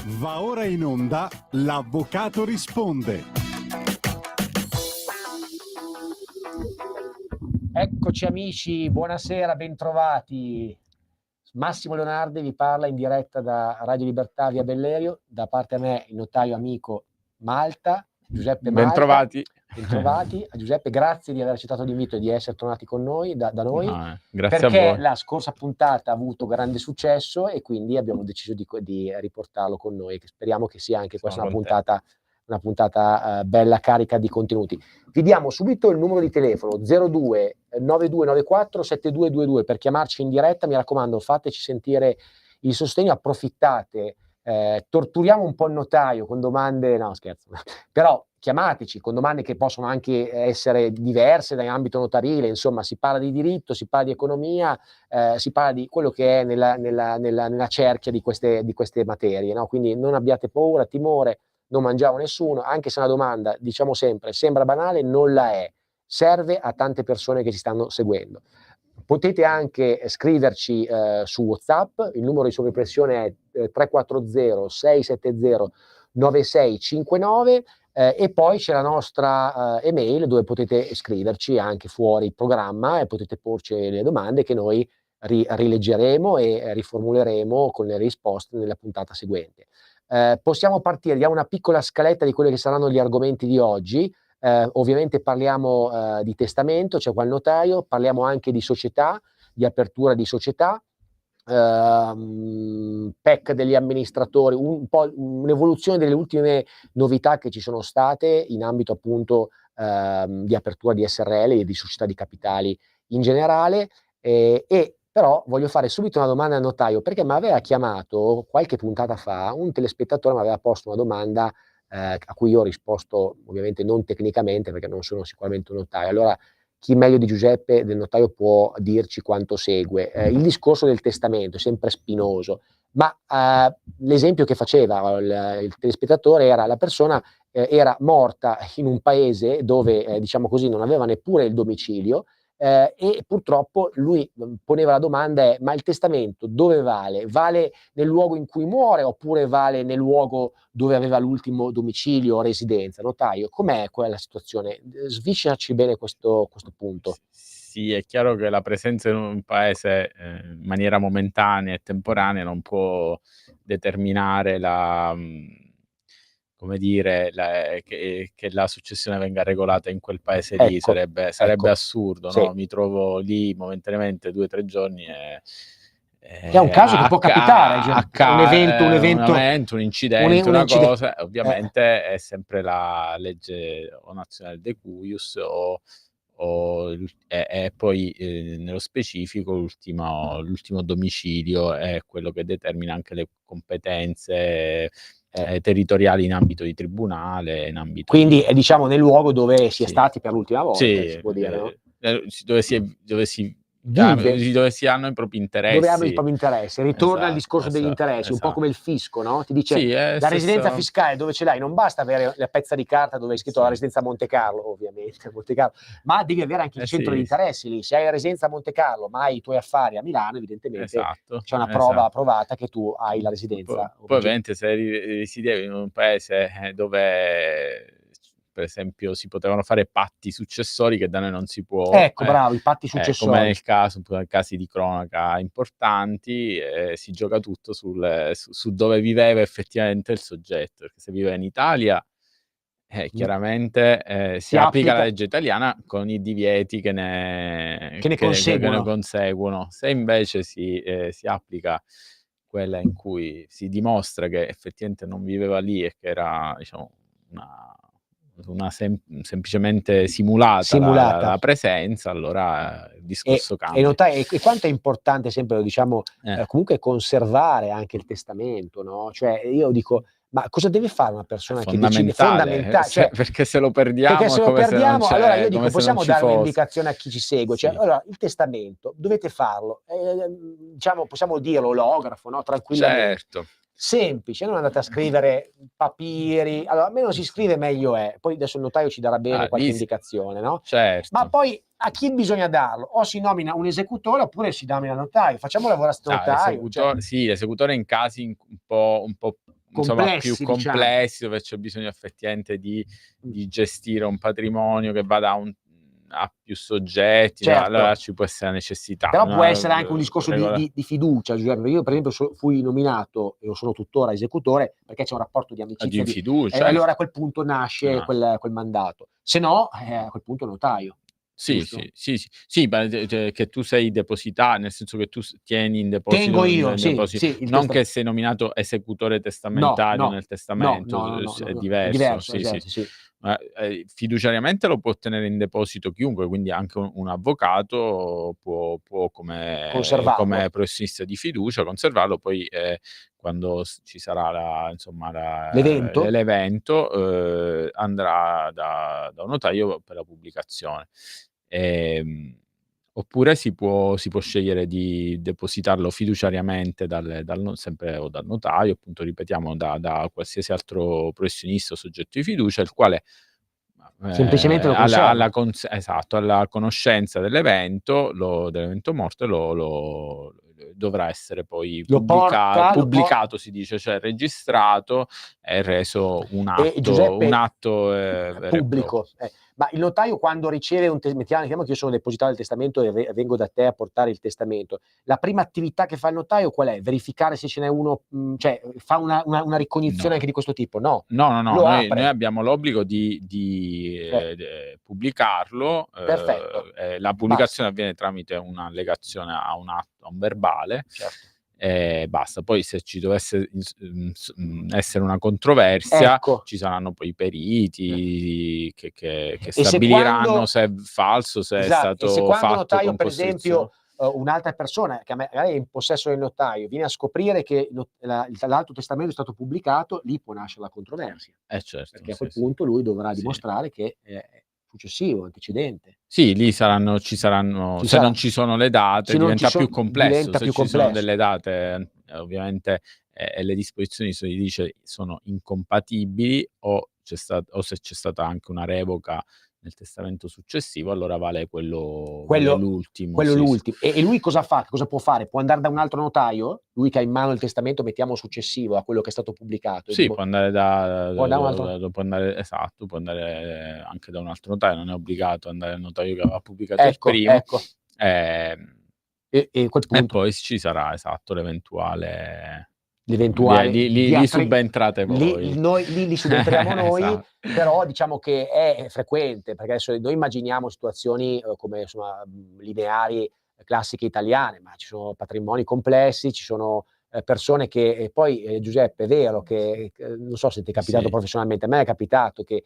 Va ora in onda L'Avvocato risponde. Eccoci amici, buonasera, bentrovati. Massimo Leonardi vi parla in diretta da Radio Libertà via Bellerio, da parte a me il notaio amico Malta, Giuseppe Malta. Bentrovati. Bentrovati. A Giuseppe, grazie di aver accettato l'invito e di essere tornati con noi, da noi, grazie perché a voi. la scorsa puntata ha avuto grande successo e quindi abbiamo deciso di riportarlo con noi, che speriamo che sia anche questa una puntata bella, carica di contenuti. Vi diamo subito il numero di telefono 02 9294 7222 per chiamarci in diretta. Mi raccomando, fateci sentire il sostegno, approfittate, torturiamo un po' il notaio con domande, no scherzo, però chiamateci con domande che possono anche essere diverse dall'ambito notarile. Insomma, si parla di diritto, si parla di economia, si parla di quello che è nella cerchia di queste materie, no? Quindi non abbiate paura, timore, non mangiamo nessuno, anche se una domanda, diciamo sempre, sembra banale, non la è, serve a tante persone che ci stanno seguendo. Potete anche scriverci su WhatsApp, il numero di sovraimpressione è 340 670 9659 e poi c'è la nostra email dove potete scriverci anche fuori programma e potete porci le domande che noi rileggeremo e riformuleremo con le risposte nella puntata seguente. Possiamo partire, diamo una piccola scaletta di quelli che saranno gli argomenti di oggi. Ovviamente parliamo di testamento, c'è qua il notaio, parliamo anche di società, di apertura di società, PEC degli amministratori, un po' un'evoluzione delle ultime novità che ci sono state in ambito appunto di apertura di SRL e di società di capitali in generale, e però voglio fare subito una domanda al notaio, perché mi aveva chiamato qualche puntata fa, un telespettatore mi aveva posto una domanda a cui io ho risposto ovviamente non tecnicamente perché non sono sicuramente un notaio. Allora, chi meglio di Giuseppe del notaio può dirci quanto segue? Il discorso del testamento è sempre spinoso, ma l'esempio che faceva il telespettatore era la persona era morta in un paese dove, diciamo così, non aveva neppure il domicilio, e purtroppo lui poneva la domanda ma il testamento dove vale? Vale nel luogo in cui muore oppure vale nel luogo dove aveva l'ultimo domicilio o residenza? Notaio, com'è quella situazione? Svisceraci bene questo punto. Sì, è chiaro che la presenza in un paese in maniera momentanea e temporanea non può determinare come dire, che la successione venga regolata in quel paese lì, Ecco, sarebbe assurdo, sì. no? Mi trovo lì momentaneamente 2 o 3 giorni e Che è un caso che può capitare, un evento, un incidente, una incidente. cosa, ovviamente è sempre la legge o nazionale de cuius e poi nello specifico l'ultimo domicilio è quello che determina anche le competenze territoriali in ambito di tribunale, in ambito quindi di... è diciamo nel luogo dove si è Sì. stati per l'ultima volta, Sì, si può dire, no? dove si Vive. dove si hanno i propri interessi. Dove hanno i propri interessi. Ritorna al discorso degli esatto, interessi, un po' come il fisco, no? Ti dice Sì, la residenza fiscale dove ce l'hai, non basta avere la pezza di carta dove è scritto la residenza a Monte Carlo, ovviamente, Monte Carlo, ma devi avere anche il centro di interessi lì. Se hai la residenza a Monte Carlo, ma hai i tuoi affari a Milano, evidentemente c'è una prova provata che tu hai la residenza. Poi ovviamente se risiedevi in un paese dove per esempio si potevano fare patti successori che da noi non si può, ecco, bravo, i patti successori, come nel caso, casi di cronaca importanti, si gioca tutto su dove viveva effettivamente il soggetto, perché se vive in Italia chiaramente si applica la legge italiana con i divieti che ne conseguono. Se invece si applica quella in cui si dimostra che effettivamente non viveva lì e che era, diciamo, una semplicemente simulata la presenza, allora il discorso cambia. E quanto è importante sempre, diciamo, comunque conservare anche il testamento, no? Cioè io dico, ma cosa deve fare una persona che decide? Fondamentale, cioè, perché se lo perdiamo, allora io dico, possiamo dare un'indicazione a chi ci segue, cioè, allora il testamento dovete farlo, diciamo, possiamo dirlo olografo, no? Tranquillamente. Certo. Semplice, non andate a scrivere papiri, allora meno si scrive meglio è, poi adesso il notaio ci darà bene qualche indicazione, no? Certo. Ma poi a chi bisogna darlo? O si nomina un esecutore oppure si nomina il notaio, facciamo lavorare questo notaio. Sì, l'esecutore in casi un po' insomma più complessi, dove c'è bisogno effettivamente di gestire un patrimonio che vada a più soggetti, allora ci può essere la necessità. Però può essere anche un discorso di fiducia, Giuseppe. Io per esempio fui nominato, e lo sono tuttora, esecutore, perché c'è un rapporto di amicizia, di fiducia, allora a quel punto nasce quel mandato, se no a quel punto notaio. Sì, che tu sei depositario, nel senso che tu tieni in deposito. Tengo io, non che sei nominato esecutore testamentario nel testamento, è diverso. Sì. Fiduciariamente lo può tenere in deposito chiunque, quindi anche un avvocato può come professionista di fiducia conservarlo, poi quando ci sarà l'evento andrà da un notaio per la pubblicazione. Oppure si può scegliere di depositarlo fiduciariamente sempre o dal notaio, appunto ripetiamo da qualsiasi altro professionista o soggetto di fiducia, il quale semplicemente lo alla conoscenza dell'evento morte dovrà essere poi pubblicato, si dice, cioè registrato e reso un atto pubblico. Ma il notaio, quando riceve mettiamo che io sono depositario del testamento e vengo da te a portare il testamento, la prima attività che fa il notaio qual è? Verificare se ce n'è uno, cioè fa una ricognizione anche di questo tipo? No. Noi abbiamo l'obbligo di pubblicarlo. Perfetto. La pubblicazione avviene tramite un'allegazione a un verbale. Certo. Basta. Poi se ci dovesse essere una controversia, ci saranno poi i periti che stabiliranno se è falso, se è stato se quando fatto notaio, con per esempio, un'altra persona che magari è in possesso del notaio viene a scoprire che l'altro testamento è stato pubblicato, lì può nascere la controversia. Certo, perché a quel punto lui dovrà dimostrare che è successivo, antecedente. Sì, lì ci saranno, se non ci sono le date diventa più complesso, se ci sono delle date ovviamente le disposizioni sono incompatibili o se c'è stata anche una revoca nel testamento successivo, allora vale quello l'ultimo. L'ultimo. E lui cosa fa? Cosa può fare? Può andare da un altro notaio? Lui che ha in mano il testamento, mettiamo successivo a quello che è stato pubblicato. Sì, può andare può andare anche da un altro notaio, non è obbligato ad andare al notaio che aveva pubblicato il primo. E quel punto. E poi ci sarà l'eventuale lì subentrate voi. Lì subentriamo noi, però diciamo che è frequente, perché adesso noi immaginiamo situazioni come lineari, classiche italiane, ma ci sono patrimoni complessi, ci sono persone che poi Giuseppe, è vero che non so se ti è capitato professionalmente, a me è capitato che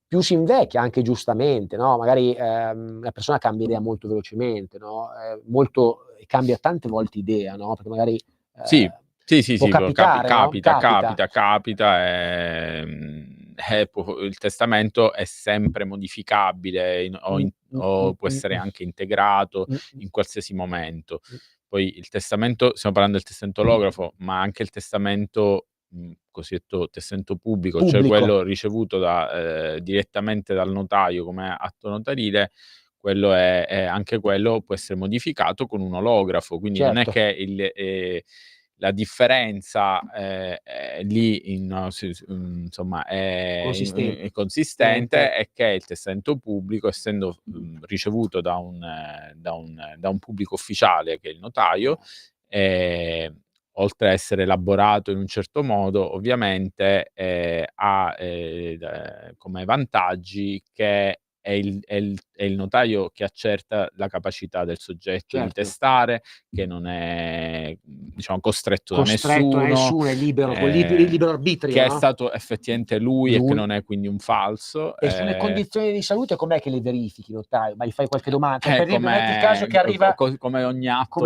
più si invecchia, anche giustamente, no? Magari la persona cambia idea molto velocemente, no? Cambia tante volte idea, no? Perché magari può capitare, capita. Il testamento è sempre modificabile o può essere anche integrato in qualsiasi momento. Poi il testamento, stiamo parlando del testamento olografo, ma anche il testamento cosiddetto testamento pubblico, cioè quello ricevuto direttamente dal notaio come atto notarile, quello anche quello può essere modificato con un olografo, quindi non è che la differenza lì insomma è consistente, è che il testamento pubblico, essendo ricevuto da un pubblico ufficiale che è il notaio, oltre a essere elaborato in un certo modo, ovviamente ha come vantaggi che è il notario che accerta la capacità del soggetto di testare, che non è costretto da nessuno, è libero, con libero arbitrio, che è stato effettivamente lui e che non è quindi un falso. E sulle condizioni di salute com'è che le verifichi, notaio? Ma gli fai qualche domanda? Per esempio, metti il caso che arriva come ogni atto.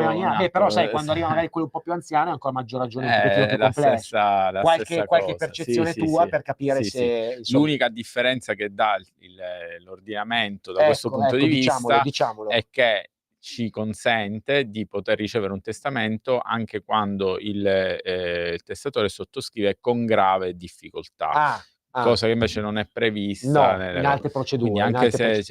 Però sai, quando arriva magari quello un po' più anziano, è ancora maggior ragione un pochettino più complesso. Qualche percezione tua per capire se... L'unica differenza che dà l'ordinamento da questo punto di vista è che ci consente di poter ricevere un testamento anche quando il testatore sottoscrive con grave difficoltà. cosa che invece non è prevista in altre procedure. Quindi anche se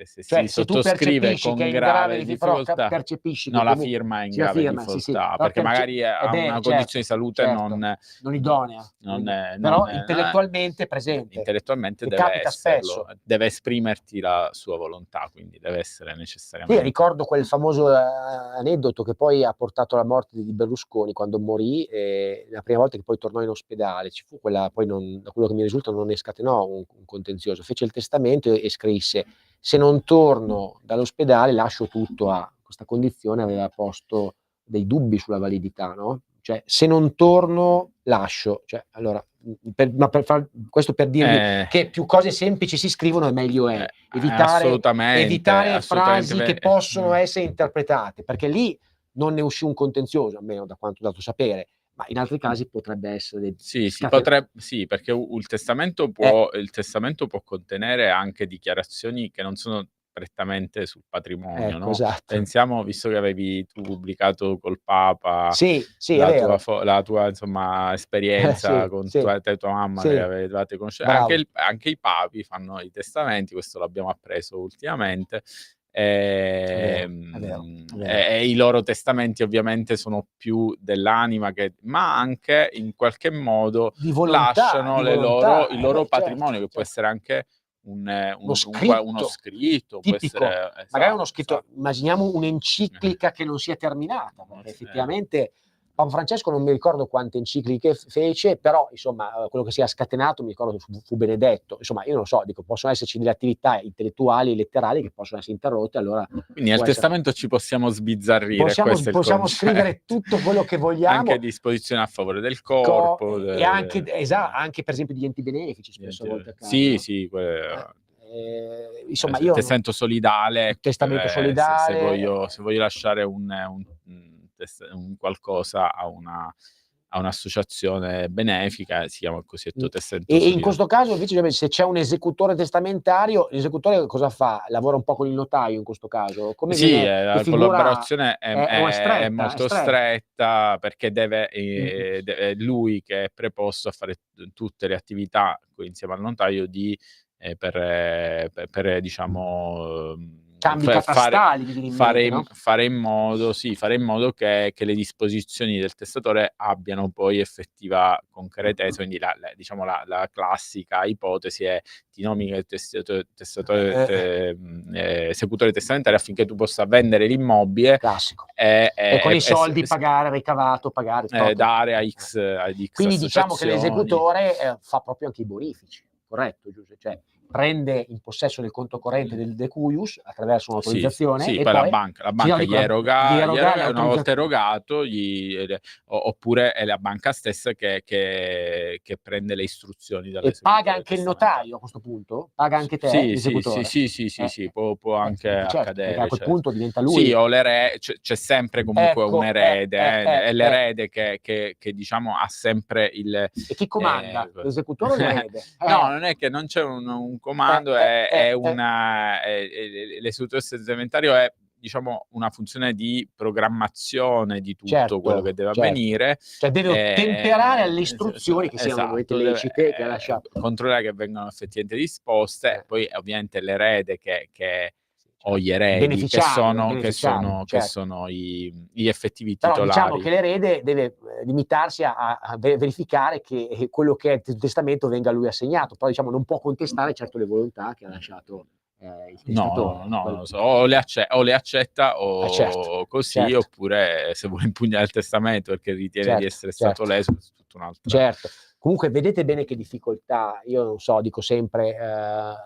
si sottoscrive con grave difficoltà, percepisci che la firma è in grave difficoltà, perché magari ha una condizione di salute non idonea, però intellettualmente è presente. Intellettualmente deve esserlo, deve esprimerti la sua volontà, quindi deve essere necessariamente. Sì, ricordo quel famoso aneddoto che poi ha portato alla morte di Berlusconi quando morì, la prima volta che poi tornò in ospedale, ci fu quella, poi da quello che mi risulta non ne scatenò un contenzioso, fece il testamento e scrisse: se non torno dall'ospedale lascio tutto a questa condizione, aveva posto dei dubbi sulla validità, no? Cioè, se non torno lascio, cioè, allora, questo per dirvi che più cose semplici si scrivono e meglio è. Evitare frasi che possono essere interpretate, perché lì non ne uscì un contenzioso, almeno da quanto ho dato sapere, ma in altri casi potrebbe essere sì, perché il testamento può contenere anche dichiarazioni che non sono prettamente sul patrimonio, no? Esatto. Pensiamo, visto che avevi tu pubblicato col Papa la tua insomma esperienza con tua mamma che avevate conosciuto, anche i papi fanno i testamenti, questo l'abbiamo appreso ultimamente. E i loro testamenti ovviamente sono più dell'anima, ma anche in qualche modo lasciano il loro patrimonio, che può essere anche uno scritto tipico, può essere, magari uno scritto, immaginiamo un'enciclica che non sia terminata, perché effettivamente Papa Francesco non mi ricordo quante encicliche fece, però insomma quello che si è scatenato mi ricordo fu Benedetto, insomma io non so, dico, possono esserci delle attività intellettuali e letterali che possono essere interrotte, allora quindi al testamento ci possiamo sbizzarrire, possiamo scrivere tutto quello che vogliamo, anche disposizioni a favore del corpo e anche per esempio di enti benefici spesso a volte accadono. Insomma, io testamento solidale, se voglio lasciare un qualcosa a un'associazione benefica, si chiama il cosiddetto testamento solidale. In questo caso invece, se c'è un esecutore testamentario, l'esecutore cosa fa? Lavora un po' con il notaio in questo caso? La collaborazione è molto stretta, perché deve lui, che è preposto a fare tutte le attività insieme al notaio per diciamo cambi catastali, fare in modo che le disposizioni del testatore abbiano poi effettiva concretezza. Quindi la classica ipotesi è: ti nomini il esecutore testamentario affinché tu possa vendere l'immobile, classico, e con i soldi ricavato pagare dare a X quindi diciamo che l'esecutore fa proprio anche i bonifici, corretto, giusto? Cioè prende in possesso del conto corrente del decuius attraverso un'autorizzazione, e poi la banca gli eroga una volta erogato, oppure è la banca stessa che prende le istruzioni e paga anche il notaio a questo punto? Paga anche te, l'esecutore? Sì, può anche accadere. Perché a quel punto diventa lui. Sì, o c'è sempre comunque un erede, è l'erede che diciamo ha sempre il... E chi comanda? L'esecutore o l'erede? No, non è che non c'è un comando, l'esecutore testamentario è, diciamo, una funzione di programmazione di tutto quello che deve avvenire, cioè deve ottemperare alle istruzioni che siano lecite, che ha lasciato, controllare che vengano effettivamente disposte, poi ovviamente l'erede o gli eredi che sono gli effettivi titolari. Però diciamo che l'erede deve limitarsi a verificare che quello che è il testamento venga a lui assegnato, però diciamo non può contestare certo le volontà che ha lasciato il testatore. O le accetta così, oppure se vuole impugnare il testamento perché ritiene di essere stato leso, è tutto un altro. Certo. Comunque vedete bene che difficoltà, io non so, dico sempre,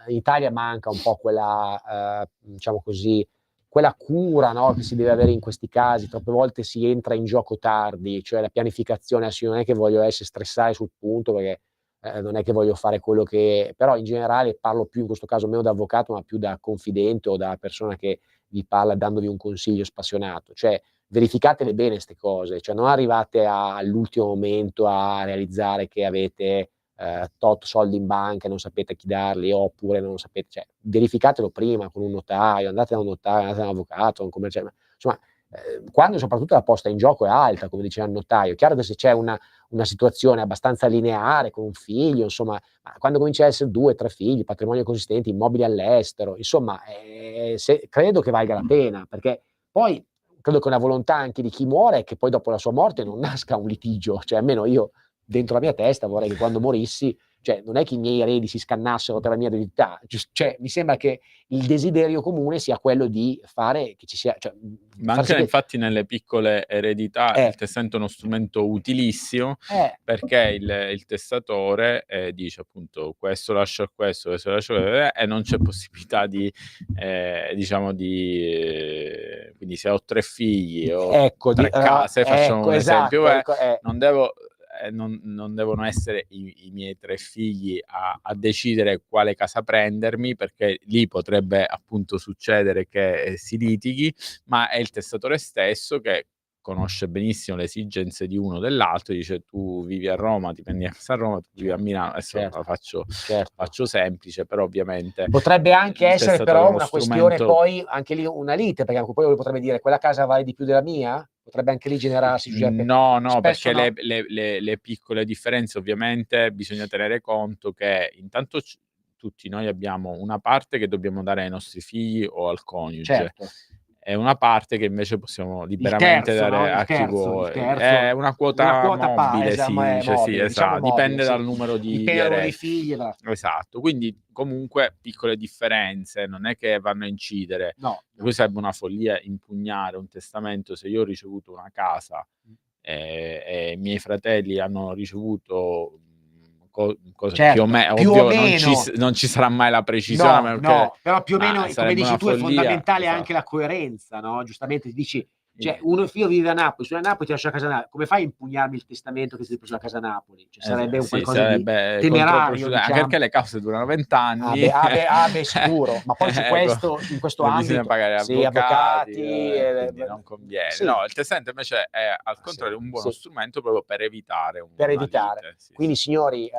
in Italia manca un po' quella, diciamo così, quella cura, no, che si deve avere in questi casi. Troppe volte si entra in gioco tardi, cioè la pianificazione, non è che voglio stressare sul punto, perché non è che voglio fare quello che... Però in generale parlo più in questo caso meno da avvocato, ma più da confidente o da persona che vi parla dandovi un consiglio spassionato. Cioè verificatele bene queste cose, cioè non arrivate all'ultimo momento a realizzare che avete tot soldi in banca e non sapete a chi darli, oppure non sapete, cioè verificatelo prima con un notaio, andate da un notaio, andate da un avvocato, un commerciale, insomma quando soprattutto la posta in gioco è alta, come diceva il notaio. È chiaro che se c'è una situazione abbastanza lineare con un figlio, insomma, quando comincia a essere 2, 3 figli, patrimonio consistente, immobili all'estero, insomma, credo che valga la pena, perché poi credo che una volontà anche di chi muore è che poi dopo la sua morte non nasca un litigio, cioè almeno io dentro la mia testa vorrei che quando morissi, cioè non è che i miei eredi si scannassero per la mia eredità, cioè mi sembra che il desiderio comune sia quello di fare che ci sia, cioè, ma anche infatti nelle piccole eredità il testamento è uno strumento utilissimo, perché il testatore dice appunto questo lascia a questo lascia a questo, e non c'è possibilità di diciamo di quindi se ho 3 figli o 3 case, facciamo un esempio, non devono essere i miei 3 figli a decidere quale casa prendermi, perché lì potrebbe appunto succedere che si litighi, ma è il testatore stesso che conosce benissimo le esigenze di uno o dell'altro, dice tu vivi a Roma, ti prendi a casa a Roma, tu vivi a Milano, adesso la faccio semplice, però ovviamente potrebbe anche essere però una questione, poi anche lì una lite, perché poi potrebbe dire quella casa vale di più della mia? Potrebbe anche lì generarsi no, perché no. Le piccole differenze ovviamente bisogna tenere conto che intanto tutti noi abbiamo una parte che dobbiamo dare ai nostri figli o al coniuge, e una parte che invece possiamo liberamente dare a chi vuole. È una quota mobile, si dice, sì, esatto, dipende dal numero di figli. Esatto, quindi comunque piccole differenze, non è che vanno a incidere. No. Poi sarebbe una follia impugnare un testamento se io ho ricevuto una casa e i miei fratelli hanno ricevuto cose più o meno, ovvio non ci sarà mai la precisione, no, però più o meno, come dici tu, è fondamentale anche la coerenza, no? Giustamente ti dici, cioè uno figlio vive a Napoli, sulla Napoli ti lascia a casa Napoli, come fai a impugnarmi il testamento che ti preso a casa Napoli? Cioè, sarebbe un qualcosa di temerario, diciamo. Anche perché le cause durano 20 anni. Sicuro, ma poi su questo, in questo ambito bisogna pagare avvocati, quindi non conviene. No, il testamento invece è al contrario un buono strumento proprio per evitare lite. Quindi signori,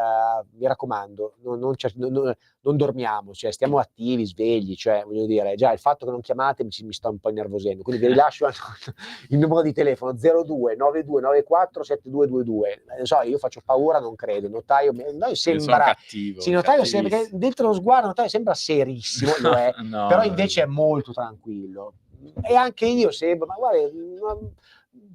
mi raccomando, non dormiamo, cioè stiamo attivi, svegli, cioè voglio dire, già il fatto che non chiamate mi sta un po' innervosendo, quindi vi rilascio il numero di telefono 02 9294 7222. So, io faccio paura, non credo. Il notaio sembra cattivo. Sì, il notaio sembra che dentro lo sguardo il notaio sembra serissimo, lo è, no, però invece è molto tranquillo. E anche io sembro, ma guarda,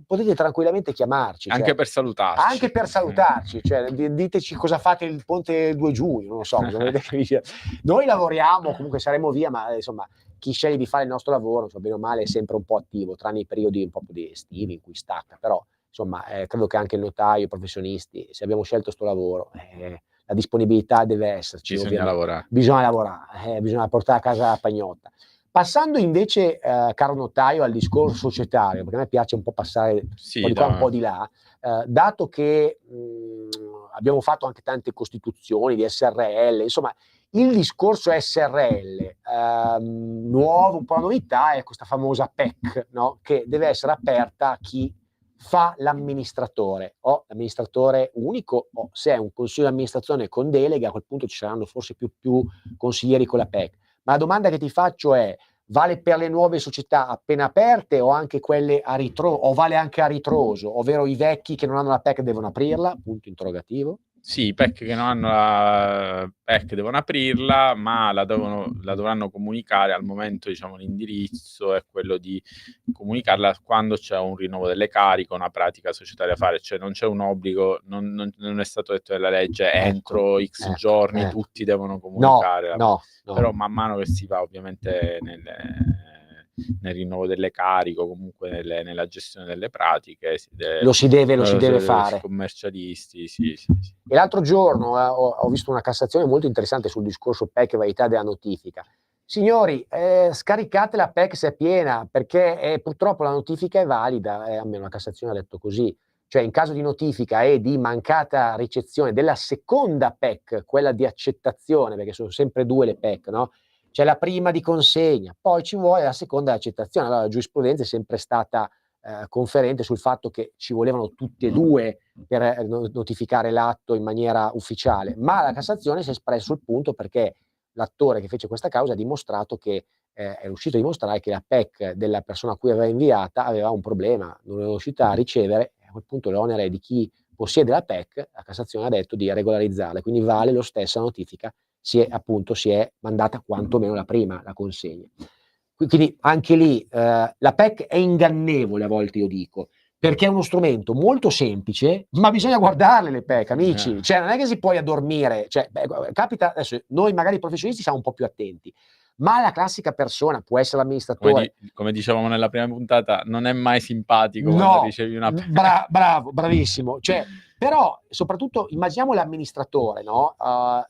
potete tranquillamente chiamarci. Anche per salutarci. Anche per salutarci, cioè diteci cosa fate il ponte 2 giugno, non lo so, cosa volete che vi sia. Noi lavoriamo, comunque saremo via, ma insomma, chi sceglie di fare il nostro lavoro, bene o male, è sempre un po' attivo, tranne i periodi un po' di estivi in cui stacca, però insomma, credo che anche il notaio, i professionisti, se abbiamo scelto sto lavoro, la disponibilità deve esserci. Bisogna lavorare. Bisogna portare a casa la pagnotta. Passando invece, caro notaio, al discorso societario, perché a me piace un po' passare un po' di qua, un po' di là, dato che abbiamo fatto anche tante costituzioni di SRL, insomma, il discorso SRL, nuovo, un po' la novità è questa famosa PEC, no? Che deve essere aperta a chi fa l'amministratore, o l'amministratore unico, o se è un consiglio di amministrazione con delega, a quel punto ci saranno forse più consiglieri con la PEC. Ma la domanda che ti faccio è: vale per le nuove società appena aperte o anche quelle a ritroso, o vale anche a ritroso, ovvero i vecchi che non hanno la PEC devono aprirla? Punto interrogativo. Sì, i PEC che non hanno la PEC devono aprirla, ma la dovranno comunicare. Al momento, diciamo, l'indirizzo è quello di comunicarla quando c'è un rinnovo delle cariche, una pratica societaria da fare, cioè non c'è un obbligo, non è stato detto nella legge entro X giorni tutti devono comunicare. No. Però man mano che si va ovviamente nel rinnovo delle cariche o comunque nella gestione delle pratiche lo si deve fare. Commercialisti, sì. E l'altro giorno ho visto una Cassazione molto interessante sul discorso PEC e validità della notifica. Signori, scaricate la PEC se è piena, perché purtroppo la notifica è valida, almeno la Cassazione ha detto così. Cioè in caso di notifica e di mancata ricezione della seconda PEC, quella di accettazione, perché sono sempre 2 le PEC, no? C'è la prima di consegna, poi ci vuole la seconda di accettazione. Allora la giurisprudenza è sempre stata conferente sul fatto che ci volevano tutte e 2 per notificare l'atto in maniera ufficiale, ma la Cassazione si è espresso sul punto perché l'attore che fece questa causa ha dimostrato che è riuscito a dimostrare che la PEC della persona a cui aveva inviata aveva un problema, non era riuscita a ricevere, e a quel punto l'onere è di chi possiede la PEC. La Cassazione ha detto di regolarizzarla, quindi vale lo stesso la notifica si è mandata quantomeno la prima, la consegna. Quindi anche lì la PEC è ingannevole, a volte io dico, perché è uno strumento molto semplice, ma bisogna guardarle le PEC, amici. Cioè, non è che si può addormire. Cioè, capita, adesso noi magari professionisti siamo un po' più attenti, ma la classica persona, può essere l'amministratore. Come dicevamo nella prima puntata, non è mai simpatico quando ricevi una PEC. Bravo, bravissimo. Cioè, però, soprattutto, immaginiamo l'amministratore, no?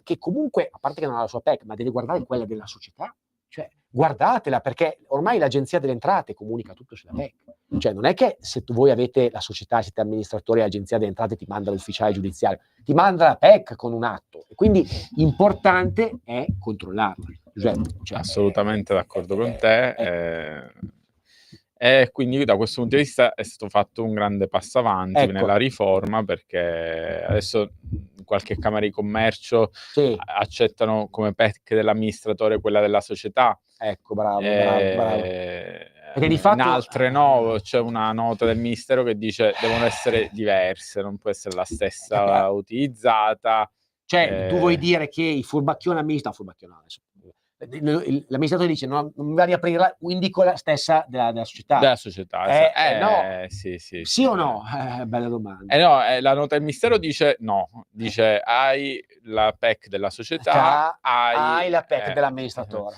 Che comunque, a parte che non ha la sua PEC, ma deve guardare quella della società. Cioè, guardatela, perché ormai l'Agenzia delle Entrate comunica tutto sulla PEC. Cioè, non è che se voi avete la società, siete amministratori, l'Agenzia delle Entrate ti manda l'ufficiale giudiziario, ti manda la PEC con un atto. E quindi importante è controllarla. Cioè, assolutamente d'accordo con te. E quindi da questo punto di vista è stato fatto un grande passo avanti nella riforma, perché adesso qualche Camera di Commercio accettano come PEC dell'amministratore quella della società. Ecco, bravo. Perché di fatto, in altre no, c'è una nota del Ministero che dice devono essere diverse, non può essere la stessa utilizzata. Cioè, tu vuoi dire che i furbacchioni l'amministratore dice non mi va di aprirla, indico la stessa della società. Della società, no. Sì o no? Bella domanda. No, la nota del Ministero dice no, dice hai la PEC della società, hai la PEC dell'amministratore.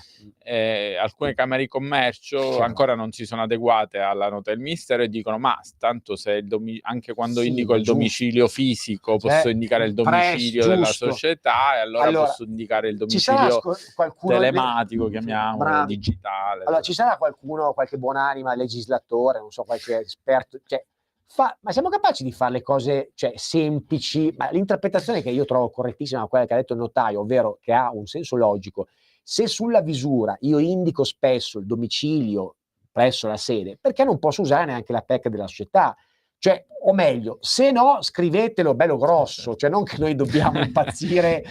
Alcune Camere di Commercio ancora non si sono adeguate alla nota del Ministero e dicono ma tanto se anche quando indico il domicilio fisico posso indicare il domicilio della società, e allora posso indicare il domicilio telematico, chiamiamolo, digitale. Allora ci sarà qualcuno, qualche buonanima, legislatore, non so, qualche esperto, cioè, ma siamo capaci di fare le cose, cioè, semplici? Ma l'interpretazione che io trovo correttissima è quella che ha detto il notaio, ovvero che ha un senso logico. Se sulla visura io indico spesso il domicilio presso la sede, perché non posso usare neanche la PEC della società? Cioè, o meglio, se no, scrivetelo bello grosso, cioè non che noi dobbiamo impazzire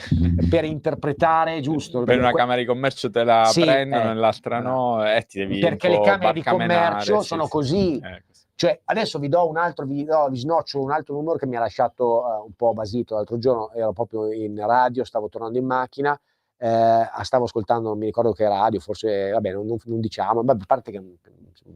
per interpretare, giusto? Per una Camera di Commercio te la prendono, nell'altra no, ti devi perché le Camere di Commercio sono così. Cioè, adesso vi snoccio un altro numero che mi ha lasciato un po' basito l'altro giorno. Ero proprio in radio, stavo tornando in macchina, stavo ascoltando, non mi ricordo che radio, forse, vabbè, non diciamo, a parte che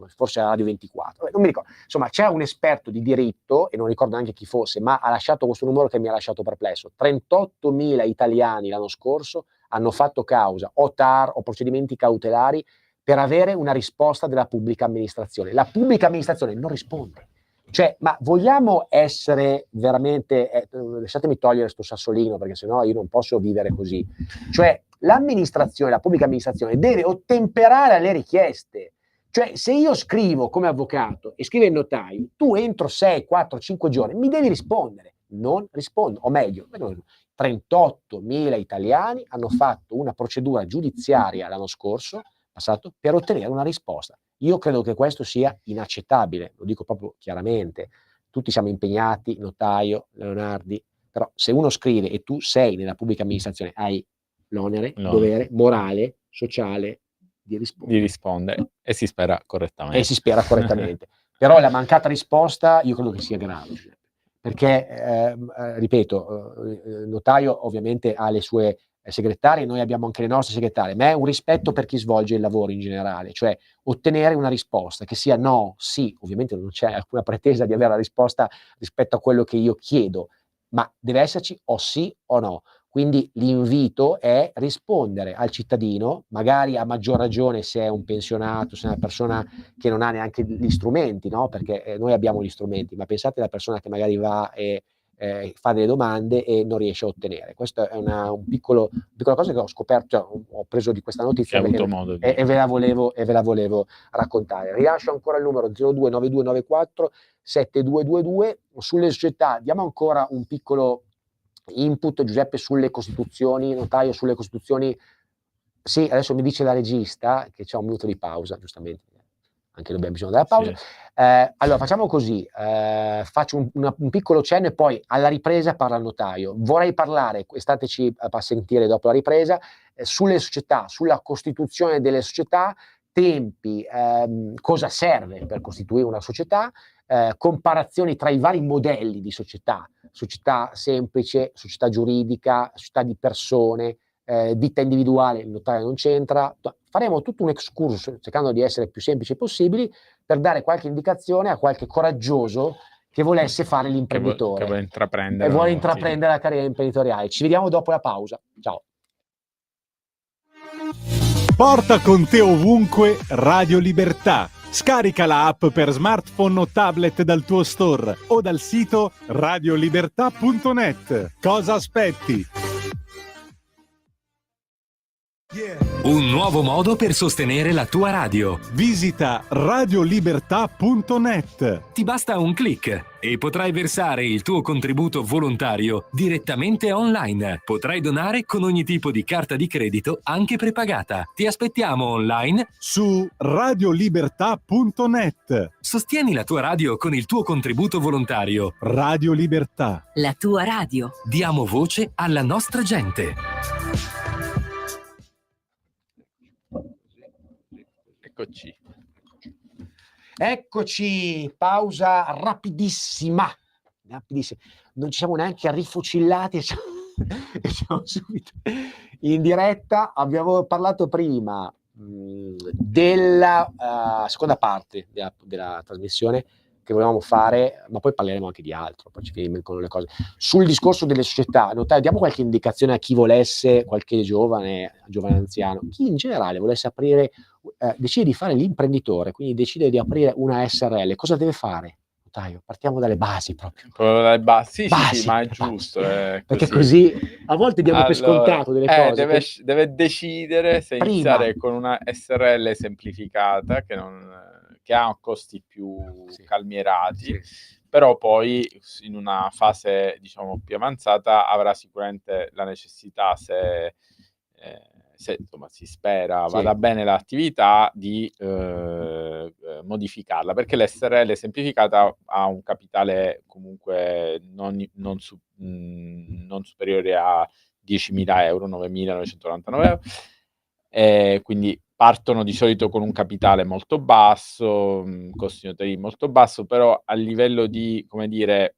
forse era Radio 24, non mi ricordo. Insomma, c'è un esperto di diritto, e non ricordo neanche chi fosse, ma ha lasciato questo numero che mi ha lasciato perplesso. 38.000 italiani l'anno scorso hanno fatto causa, o TAR o procedimenti cautelari, per avere una risposta della pubblica amministrazione. La pubblica amministrazione non risponde. Cioè, ma vogliamo essere veramente, lasciatemi togliere sto sassolino, perché sennò io non posso vivere così. Cioè, l'amministrazione, la pubblica amministrazione deve ottemperare alle richieste. Cioè, se io scrivo come avvocato e scrive il notaio, tu entro 6, 4, 5 giorni mi devi rispondere. Non rispondo, o meglio, 38.000 italiani hanno fatto una procedura giudiziaria l'anno scorso, passato, per ottenere una risposta. Io credo che questo sia inaccettabile, lo dico proprio chiaramente. Tutti siamo impegnati, notaio, Leonardi, però se uno scrive e tu sei nella pubblica amministrazione, hai l'onere, dovere morale, sociale di rispondere. E si spera correttamente. Però la mancata risposta io credo che sia grave, perché, ripeto, il notaio ovviamente ha le sue segretarie, noi abbiamo anche le nostre segretarie, ma è un rispetto per chi svolge il lavoro in generale, cioè ottenere una risposta che sia no, sì, ovviamente non c'è alcuna pretesa di avere la risposta rispetto a quello che io chiedo, ma deve esserci o sì o no. Quindi l'invito è rispondere al cittadino, magari a maggior ragione se è un pensionato, se è una persona che non ha neanche gli strumenti, no? Perché noi abbiamo gli strumenti, ma pensate alla persona che magari va e fa delle domande e non riesce a ottenere. Questa è una piccola cosa che ho scoperto, cioè, ho preso di questa notizia e ve la volevo raccontare. Rilascio ancora il numero 029294 7222. Sulle società diamo ancora un piccolo input, Giuseppe, sulle costituzioni, notaio, sulle costituzioni. Sì, adesso mi dice la regista che c'è un minuto di pausa, giustamente. anche noi abbiamo bisogno della pausa. Sì. Allora facciamo così, faccio un piccolo cenno e poi alla ripresa parla il notaio. Vorrei parlare, stateci a sentire dopo la ripresa, sulle società, sulla costituzione delle società, tempi, cosa serve per costituire una società, comparazioni tra i vari modelli di società semplice, società giuridica, società di persone, ditta individuale, il notaio non c'entra. Faremo tutto un excursus cercando di essere più semplici possibili per dare qualche indicazione a qualche coraggioso che volesse fare l'imprenditore, che vuole intraprendere, e vuole intraprendere la carriera imprenditoriale. Ci vediamo dopo la pausa. Ciao. Porta con te ovunque Radio Libertà. Scarica la app per smartphone o tablet dal tuo store o dal sito radiolibertà.net. Cosa aspetti? Un nuovo modo per sostenere la tua radio. Visita radiolibertà.net. Ti basta un click e potrai versare il tuo contributo volontario direttamente online. Potrai donare con ogni tipo di carta di credito, anche prepagata. Ti aspettiamo online su radiolibertà.net. Sostieni la tua radio con il tuo contributo volontario. Radio Libertà. La tua radio. Diamo voce alla nostra gente. Eccoci, pausa rapidissima. Non ci siamo neanche rifocillati e siamo subito in diretta. Abbiamo parlato prima della seconda parte della trasmissione che volevamo fare, ma poi parleremo anche di altro, poi ci vengono le cose. Sul discorso delle società, notaio, diamo qualche indicazione a chi volesse, qualche giovane anziano, chi in generale volesse aprire, decide di fare l'imprenditore, quindi decide di aprire una SRL, cosa deve fare? Notaio, partiamo dalle basi proprio. Dalle basi, sì, ma è giusto. Perché così a volte diamo per scontato delle cose. Deve decidere se iniziare con una SRL semplificata che ha costi più calmierati, però poi in una fase diciamo più avanzata avrà sicuramente la necessità, se insomma si spera vada bene l'attività, di modificarla, perché l'SRL semplificata ha un capitale comunque non superiore a 10.000 euro, 9.999 euro, quindi partono di solito con un capitale molto basso, costi notaili molto basso, però a livello di, come dire,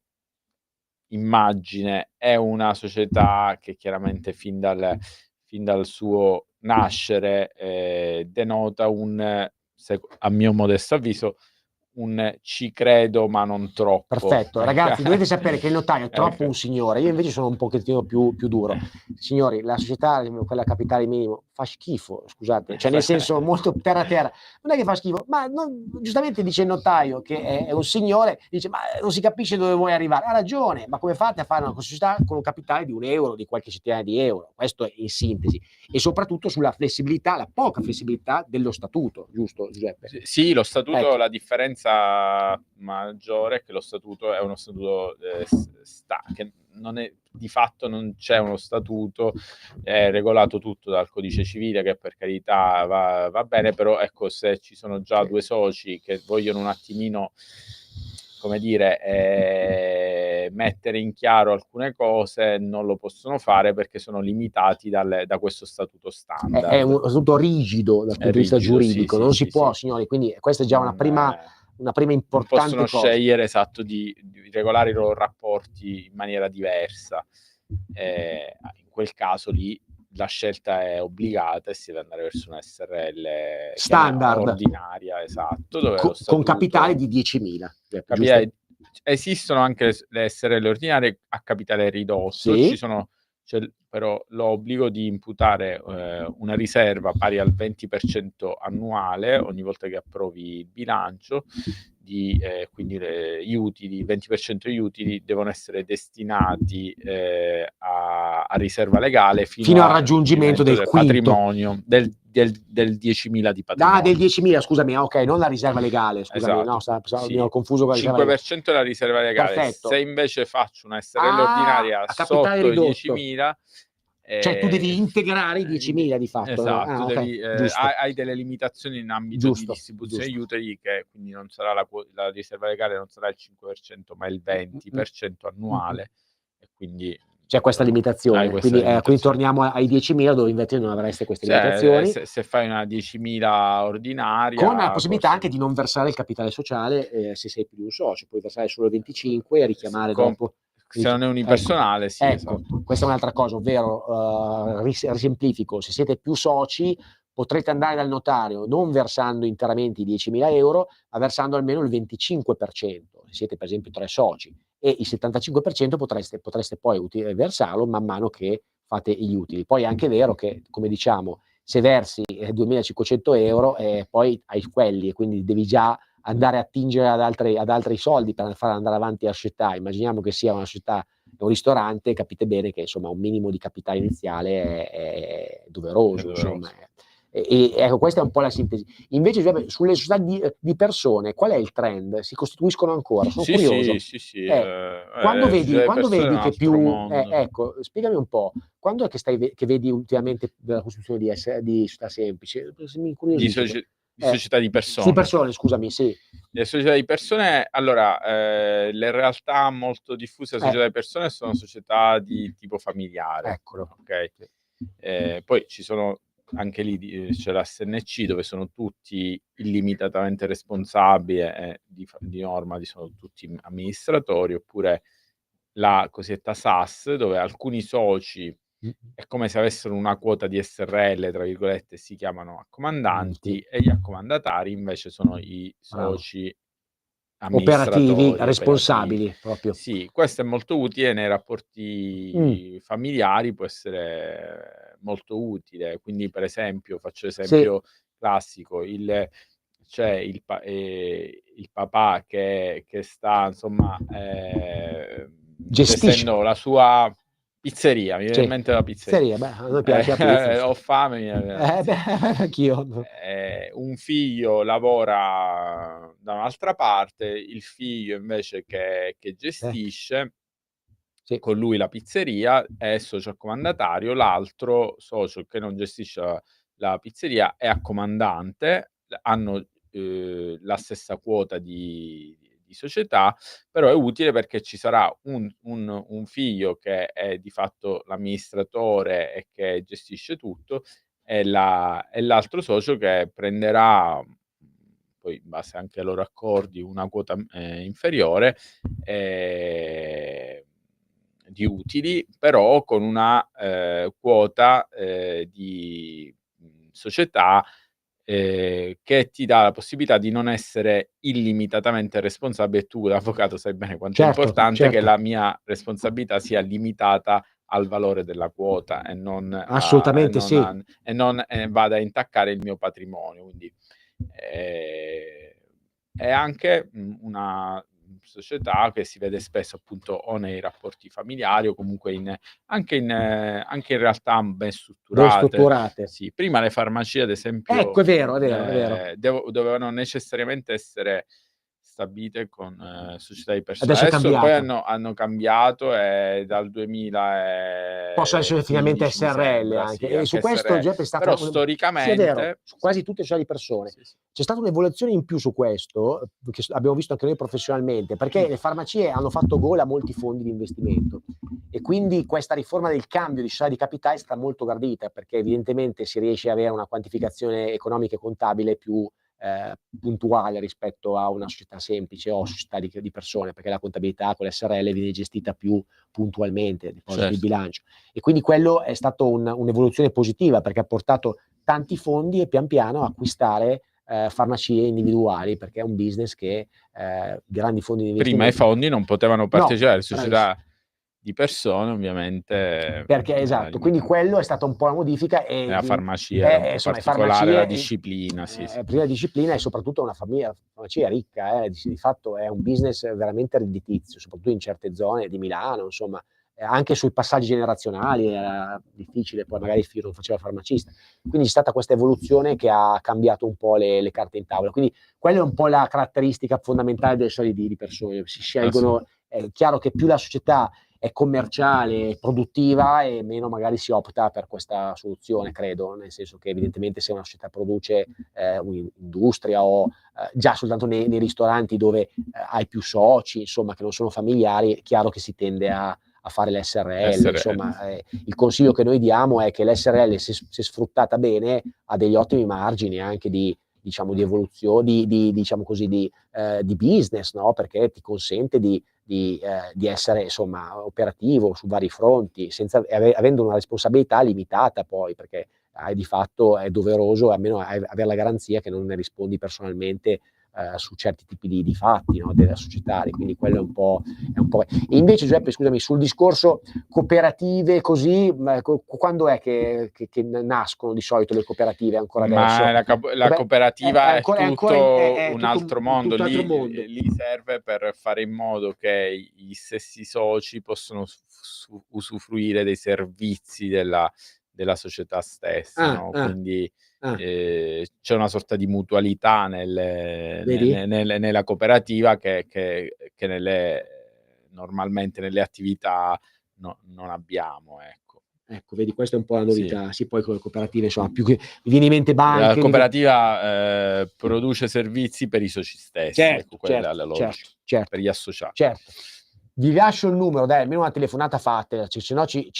immagine è una società che chiaramente fin dal suo nascere denota a mio modesto avviso, un ci credo ma non troppo. Perfetto, ragazzi, dovete sapere che il notaio è troppo un signore, io invece sono un pochettino più duro. Signori, la società, quella capitale minimo, fa schifo, scusate, cioè nel senso molto terra, non è che fa schifo, ma giustamente dice il notaio che è un signore, dice ma non si capisce dove vuoi arrivare, ha ragione, ma come fate a fare una società con un capitale di €1, di qualche centinaia di euro? Questo è in sintesi, e soprattutto sulla flessibilità, la poca flessibilità dello statuto, giusto Giuseppe? Sì, lo statuto, ecco. La differenza maggiore è che lo statuto è uno statuto che non è, di fatto non c'è uno statuto, è regolato tutto dal codice civile, che per carità va bene, però ecco, se ci sono già due soci che vogliono un attimino, come dire, mettere in chiaro alcune cose, non lo possono fare perché sono limitati da questo statuto standard. È un statuto rigido dal punto di vista giuridico, non si può, signori, quindi questa è già una prima importante possono cosa. Scegliere di regolare i loro rapporti in maniera diversa. In quel caso lì la scelta è obbligata e si deve andare verso una SRL standard ordinaria, esatto, dove con capitale di 10.000. Esistono anche le SRL ordinarie a capitale ridotto, c'è però l'obbligo di imputare una riserva pari al 20% annuale ogni volta che approvi il bilancio, quindi gli utili, il 20% degli utili devono essere destinati a riserva legale fino al raggiungimento del patrimonio del 10.000 di patrimonio. Del 10.000, scusami, ok, non la riserva legale, scusami, esatto. Mi ho confuso con la riserva legale. 5% è la riserva legale. Perfetto. Se invece faccio una SRL ordinaria sotto i 10.000, Cioè tu devi integrare i 10.000 di fatto. Esatto, Okay, hai delle limitazioni in ambito di distribuzione degli utili, che quindi non sarà la riserva legale non sarà il 5%, ma il 20% annuale, e quindi c'è questa limitazione. Quindi torniamo ai 10.000, dove invece non avreste queste limitazioni. Se fai una 10.000 ordinaria, con la possibilità anche di non versare il capitale sociale, se sei più di un socio, puoi versare solo il 25 e richiamare dopo. Se non è unipersonale, sì. Ecco, questa è un'altra cosa, ovvero risemplifico: se siete più soci potrete andare dal notario non versando interamente i 10.000 euro, ma versando almeno il 25%, se siete per esempio 3 soci, e il 75% potreste poi versarlo man mano che fate gli utili. Poi è anche vero che, come diciamo, se versi 2.500 euro, poi hai quelli, e quindi devi già andare a attingere ad altri soldi per far andare avanti la società. Immaginiamo che sia una società, un ristorante, capite bene che insomma un minimo di capitale iniziale è doveroso. Insomma. E ecco, questa è un po' la sintesi. Invece sulle società di persone, qual è il trend? Si costituiscono ancora? Sono curioso. Sì. Quando vedi che più... ecco, spiegami un po', quando è che vedi ultimamente la costituzione di società semplice? Mi incuriosisce. Di società di persone. Di persone, scusami, sì. Le società di persone, allora, le realtà molto diffuse delle società di persone sono società di tipo familiare. Eccolo. Ok. Poi ci sono anche lì, c'è la SNC, dove sono tutti illimitatamente responsabili e di norma sono tutti amministratori, oppure la cosiddetta SAS, dove alcuni soci è come se avessero una quota di SRL, tra virgolette, si chiamano accomandanti, e gli accomandatari invece sono i soci operativi, responsabili proprio. Sì, questo è molto utile nei rapporti familiari, può essere molto utile. Quindi, per esempio, faccio l'esempio classico, c'è il papà che sta, insomma, gestendo la sua pizzeria, mi viene in mente la pizzeria. A noi piace la pizza. Ho fame. Anch'io. Un figlio lavora da un'altra parte, il figlio invece che gestisce con lui la pizzeria è socio accomandatario, l'altro socio che non gestisce la pizzeria è accomandante, hanno la stessa quota di società, però è utile perché ci sarà un figlio che è di fatto l'amministratore e che gestisce tutto, e l'altro socio che prenderà, poi in base anche ai loro accordi, una quota inferiore di utili, però con una quota di società che ti dà la possibilità di non essere illimitatamente responsabile. Tu, l'avvocato, sai bene quanto è importante che la mia responsabilità sia limitata al valore della quota e non assolutamente e non vada a intaccare il mio patrimonio. Quindi è anche una società che si vede spesso appunto o nei rapporti familiari o comunque anche in realtà ben strutturate. Sì, prima le farmacie, ad esempio, ecco, è vero. dovevano necessariamente essere stabilite con società di persone. Adesso poi hanno cambiato, e dal 2000 possono essere finalmente SRL anche. E su questo Giuseppe è stato, però storicamente è vero, su quasi tutte le società di persone. C'è stata un'evoluzione in più su questo, che abbiamo visto anche noi professionalmente, perché le farmacie hanno fatto gola a molti fondi di investimento, e quindi questa riforma del cambio di società di capitale è stata molto gradita, perché evidentemente si riesce ad avere una quantificazione economica e contabile più puntuale rispetto a una società semplice o società di persone, perché la contabilità con l'SRL viene gestita più puntualmente, di bilancio, e quindi quello è stato un'evoluzione positiva, perché ha portato tanti fondi e pian piano a acquistare farmacie individuali, perché è un business che grandi fondi di investimento. Prima i fondi non potevano partecipare, società di persone, ovviamente. Perché esatto, quindi quello è stata un po' la modifica, e la farmacia era un po' particolare, la disciplina. Prima la disciplina, e soprattutto una farmacia ricca, di fatto è un business veramente redditizio, soprattutto in certe zone di Milano, insomma. Anche sui passaggi generazionali era difficile, poi magari il figlio non faceva il farmacista, quindi c'è stata questa evoluzione che ha cambiato un po' le carte in tavola. Quindi quella è un po' la caratteristica fondamentale delle società di persone, si scelgono. È chiaro che più la società è commerciale, è produttiva, e meno magari si opta per questa soluzione, credo, nel senso che evidentemente se una società produce un'industria o già soltanto nei ristoranti dove hai più soci, insomma, che non sono familiari, è chiaro che si tende a fare l'SRL. Insomma, il consiglio che noi diamo è che l'SRL, se sfruttata bene, ha degli ottimi margini anche di evoluzione, diciamo così, di business, no? Perché ti consente di essere, insomma, operativo su vari fronti, avendo una responsabilità limitata poi, perché di fatto è doveroso almeno avere la garanzia che non ne rispondi personalmente su certi tipi di fatti, no, della società, quindi quello è un po'. E invece, Giuseppe, scusami, sul discorso cooperative così, quando è che nascono di solito le cooperative ancora adesso? La cooperativa è tutto un altro mondo, mondo. Lì serve per fare in modo che gli stessi soci possano usufruire dei servizi della società stessa, no? Quindi c'è una sorta di mutualità nella cooperativa che normalmente nelle attività non abbiamo, ecco. Ecco, vedi, questa è un po' la novità. Sì, poi con le cooperative, insomma, più che mi viene in mente banche. La cooperativa produce servizi per i soci stessi, certo, ecco, quella è la logica, per gli associati. Certo. Vi lascio il numero, dai, almeno una telefonata fatela, se no ci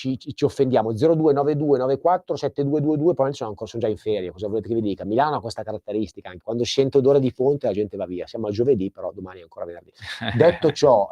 offendiamo. 0292947222, poi sono già in ferie, cosa volete che vi dica? Milano ha questa caratteristica, anche quando sente odore di ponte la gente va via. Siamo al giovedì, però domani è ancora venerdì. Detto ciò,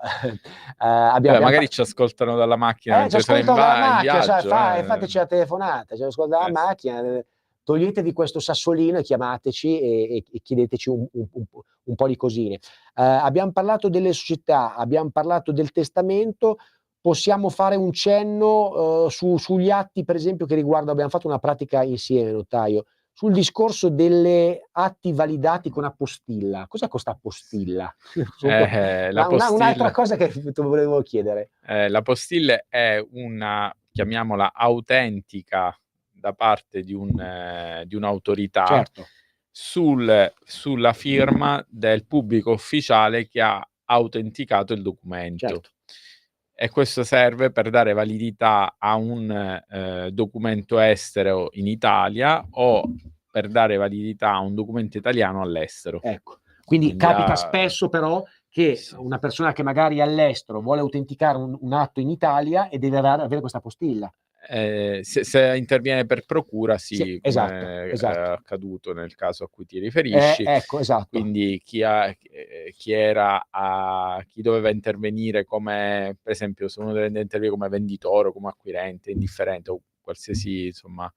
magari ci ascoltano dalla macchina, ci ascoltano dalla macchina, fateci la telefonata, ci ascoltano dalla macchina, toglietevi questo sassolino e chiamateci e chiedeteci un po' di cosine. Abbiamo parlato delle società, abbiamo parlato del testamento, possiamo fare un cenno sugli atti, per esempio, che riguarda, abbiamo fatto una pratica insieme, notaio, sul discorso delle atti validati con apostilla. Cos'è questa apostilla? Un'altra cosa che ti volevo chiedere. L'apostilla è una, chiamiamola, autentica da parte di un'autorità, certo, sulla firma del pubblico ufficiale che ha autenticato il documento. Certo. E questo serve per dare validità a un documento estero in Italia o per dare validità a un documento italiano all'estero. Ecco. Quindi capita spesso però che una persona che magari è all'estero vuole autenticare un atto in Italia e deve avere questa postilla. Se interviene per procura, sì, come esatto. è accaduto nel caso a cui ti riferisci. Ecco, esatto. Quindi chi doveva intervenire come, per esempio, se uno deve intervenire come venditore o come acquirente, indifferente, o qualsiasi, insomma,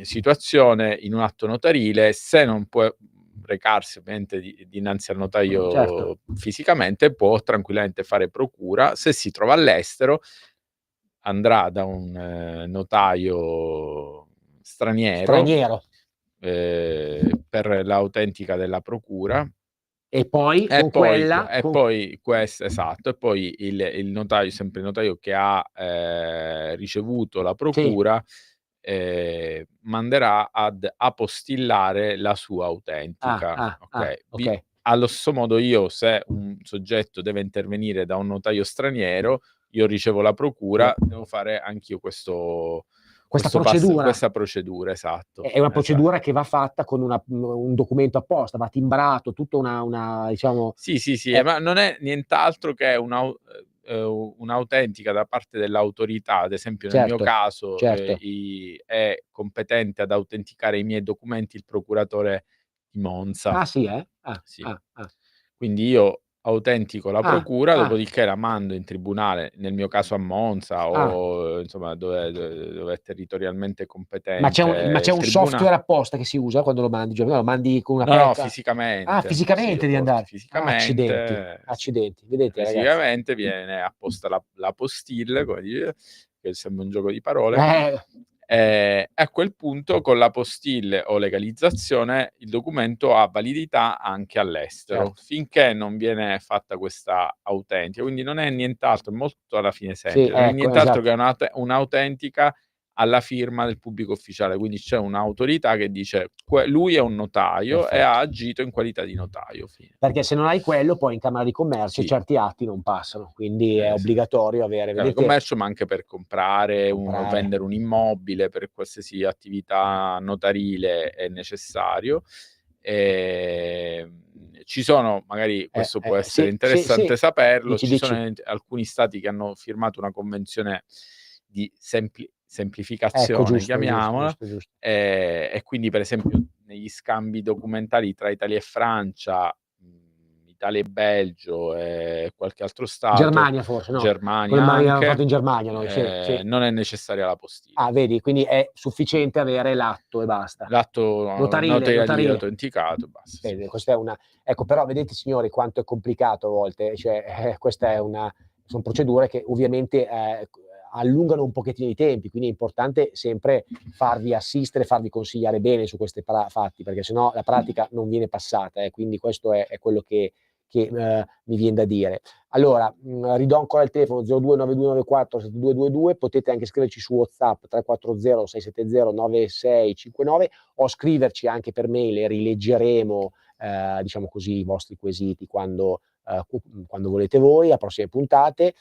situazione in un atto notarile, se non può recarsi ovviamente dinanzi al notaio fisicamente, può tranquillamente fare procura. Se si trova all'estero, andrà da un notaio straniero per l'autentica della procura, e poi il notaio, sempre il notaio che ha ricevuto la procura, manderà ad apostillare la sua autentica. Okay. Allo stesso modo, io, se un soggetto deve intervenire da un notaio straniero, io ricevo la procura, devo fare anch'io questa procedura, esatto. È una procedura che va fatta con un documento apposta, va timbrato, tutta una diciamo. Sì, ma non è nient'altro che un'autentica da parte dell'autorità. Ad esempio, nel mio caso, è competente ad autenticare i miei documenti il procuratore di Monza. Ah, sì, sì. Quindi io autentico la procura, dopodiché la mando in tribunale, nel mio caso a Monza o insomma dove è territorialmente competente. Ma c'è un software apposta che si usa quando lo mandi? Lo mandi con una No, fisicamente. Fisicamente devi andare. Fisicamente. Accidenti. Vedete, fisicamente, ragazzi, viene apposta la postille, come dire, che sembra un gioco di parole. A quel punto, con la postille o legalizzazione, il documento ha validità anche all'estero, finché non viene fatta questa autentica. Quindi non è nient'altro, è molto alla fine semplice, non è nient'altro che un'autentica alla firma del pubblico ufficiale, quindi c'è un'autorità che dice lui è un notaio. Perfetto. E ha agito in qualità di notaio. Fine. Perché se non hai quello, poi in Camera di Commercio certi atti non passano, quindi è obbligatorio avere... Vedete, commercio, ma anche per comprare. Vendere un immobile, per qualsiasi attività notarile è necessario. Ci sono, magari questo può essere interessante saperlo, ci sono alcuni stati che hanno firmato una convenzione di semplificazione, giusto, chiamiamola, giusto. E quindi per esempio negli scambi documentali tra Italia e Francia, Italia e Belgio e qualche altro stato, Germania forse, no? Germania anche, abbiamo fatto in Germania noi, non è necessaria la postilla. Vedi, quindi è sufficiente avere l'atto e basta. L'atto notarile autenticato, basta. Vedi, questa è una... Ecco, però vedete signori quanto è complicato a volte, cioè questa è sono procedure che ovviamente allungano un pochettino i tempi, quindi è importante sempre farvi assistere, farvi consigliare bene su questi fatti, perché sennò la pratica non viene passata, quindi questo è quello che mi viene da dire. Allora, ridò ancora il telefono 0292947222, potete anche scriverci su WhatsApp 340 670 9659 o scriverci anche per mail e rileggeremo diciamo così i vostri quesiti quando volete voi, a prossime puntate,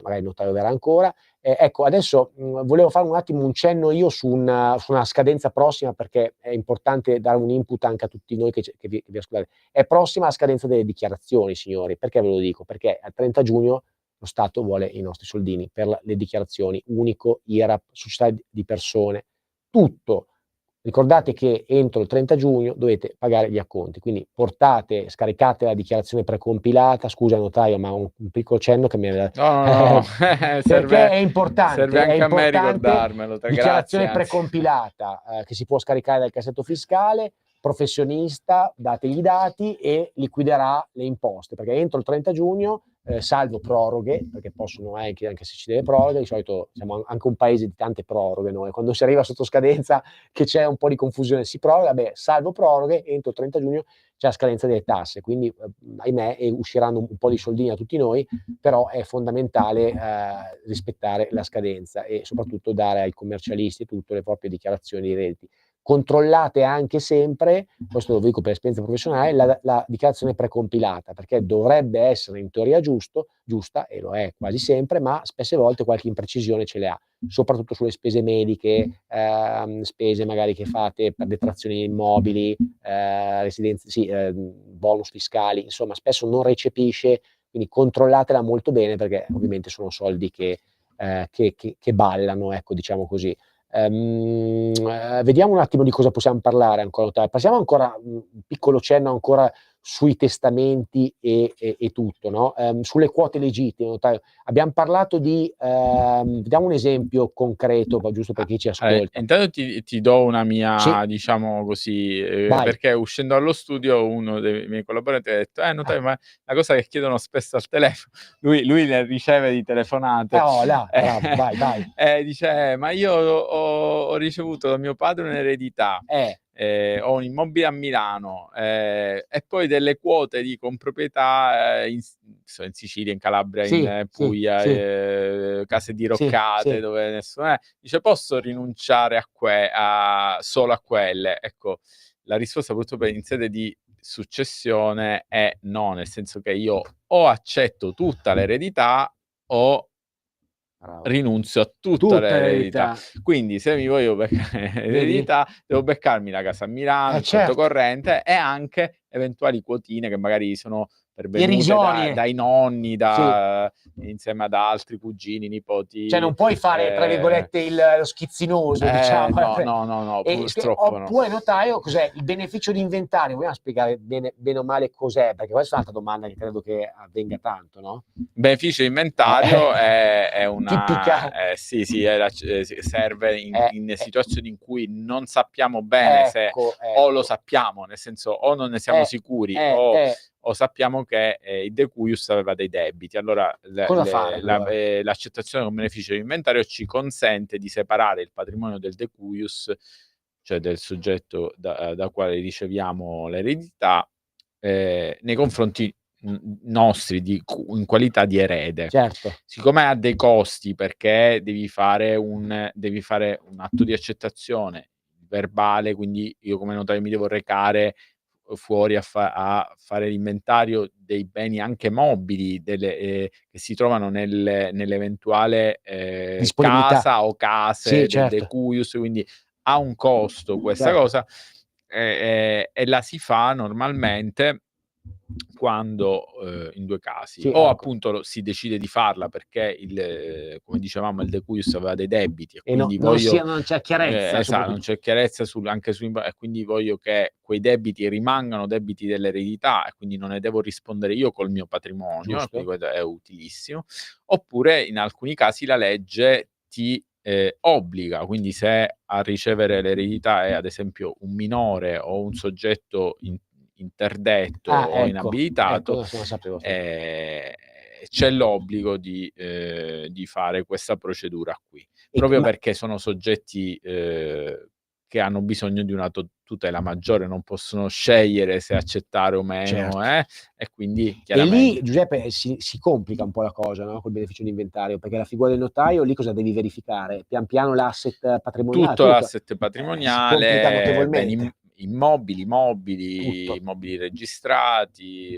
magari il notaio verrà ancora. Ecco, adesso volevo fare un attimo un cenno io su una scadenza prossima, perché è importante dare un input anche a tutti noi che vi ascoltate. È prossima la scadenza delle dichiarazioni, signori. Perché ve lo dico? Perché al 30 giugno lo Stato vuole i nostri soldini per le dichiarazioni unico, IRAP, società di persone, tutto. Ricordate che entro il 30 giugno dovete pagare gli acconti, quindi scaricate la dichiarazione precompilata. Scusa notaio, ma un piccolo cenno che mi aveva... No. Perché è importante. Serve anche a me ricordarmelo. Dichiarazione precompilata che si può scaricare dal cassetto fiscale, professionista, dategli i dati e liquiderà le imposte, perché entro il 30 giugno, salvo proroghe, perché possono anche se ci deve proroghe, di solito siamo anche un paese di tante proroghe noi, quando si arriva sotto scadenza che c'è un po' di confusione, si proroga, salvo proroghe, entro il 30 giugno c'è la scadenza delle tasse, quindi ahimè usciranno un po' di soldini a tutti noi, però è fondamentale rispettare la scadenza e soprattutto dare ai commercialisti tutte le proprie dichiarazioni di redditi. Controllate anche sempre, questo lo dico per esperienza professionale, la dichiarazione precompilata, perché dovrebbe essere in teoria giusta, e lo è quasi sempre, ma spesse volte qualche imprecisione ce le ha, soprattutto sulle spese mediche, spese magari che fate per detrazioni di immobili, residenze, bonus fiscali, insomma spesso non recepisce, quindi controllatela molto bene, perché ovviamente sono soldi che ballano, ecco, diciamo così. Vediamo un attimo di cosa possiamo parlare ancora. Passiamo ancora un piccolo cenno ancora sui testamenti e tutto, no? Sulle quote legittime, notaio. Abbiamo parlato di diamo un esempio concreto, giusto per chi ci ascolta. Intanto ti do una mia, diciamo così, perché uscendo dallo studio uno dei miei collaboratori ha detto notaio, ma la cosa che chiedono spesso al telefono, lui ne riceve di telefonate, bravo, vai. Dice ma io ho ricevuto da mio padre un'eredità, ho un immobile a Milano, e poi delle quote di comproprietà in Sicilia, in Calabria, in Puglia, case diroccate dove nessuno è. Dice posso rinunciare solo a quelle? Ecco, la risposta purtroppo in sede di successione è no, nel senso che io o accetto tutta l'eredità o rinunzio a tutta l'eredità. Quindi se mi voglio beccare l'eredità, devo beccarmi la casa a Milano, il conto corrente e anche eventuali quotine che magari sono pervenute dai nonni, insieme ad altri cugini, nipoti. Cioè non puoi fare, tra virgolette, lo schizzinoso, diciamo. No, purtroppo no. Oppure notaio, cos'è il beneficio di inventario? Vogliamo spiegare bene o male cos'è? Perché questa è un'altra domanda che credo che avvenga tanto, no? Beneficio di inventario è una... Tipica. serve in situazioni in cui non sappiamo bene se o lo sappiamo, nel senso o non ne siamo sicuri o sappiamo che il decuius aveva dei debiti. Allora l'accettazione con beneficio di inventario ci consente di separare il patrimonio del decuius, cioè del soggetto da quale riceviamo l'eredità, nei confronti nostri in qualità di erede. Certo. Siccome ha dei costi, perché devi fare un atto di accettazione verbale, quindi io come notaio mi devo recare fuori a fare l'inventario dei beni anche mobili che si trovano nell'eventuale casa o case del decuius, quindi ha un costo questa cosa, e la si fa normalmente quando in 2 casi, o appunto si decide di farla perché come dicevamo il decuius aveva dei debiti e quindi non c'è chiarezza, esatto, non c'è chiarezza e quindi voglio che quei debiti rimangano debiti dell'eredità e quindi non ne devo rispondere io col mio patrimonio, e quindi questo è utilissimo. Oppure in alcuni casi la legge ti obbliga, quindi se a ricevere l'eredità è ad esempio un minore o un soggetto interdetto o inabilitato, c'è l'obbligo di fare questa procedura qui, proprio perché sono soggetti che hanno bisogno di una tutela maggiore, non possono scegliere se accettare o meno, e quindi chiaramente... E lì, Giuseppe, si complica un po' la cosa, no? Col beneficio di inventario, perché la figura del notaio, lì cosa devi verificare? Pian piano l'asset patrimoniale? Tutto l'asset patrimoniale, beni immobili, mobili registrati,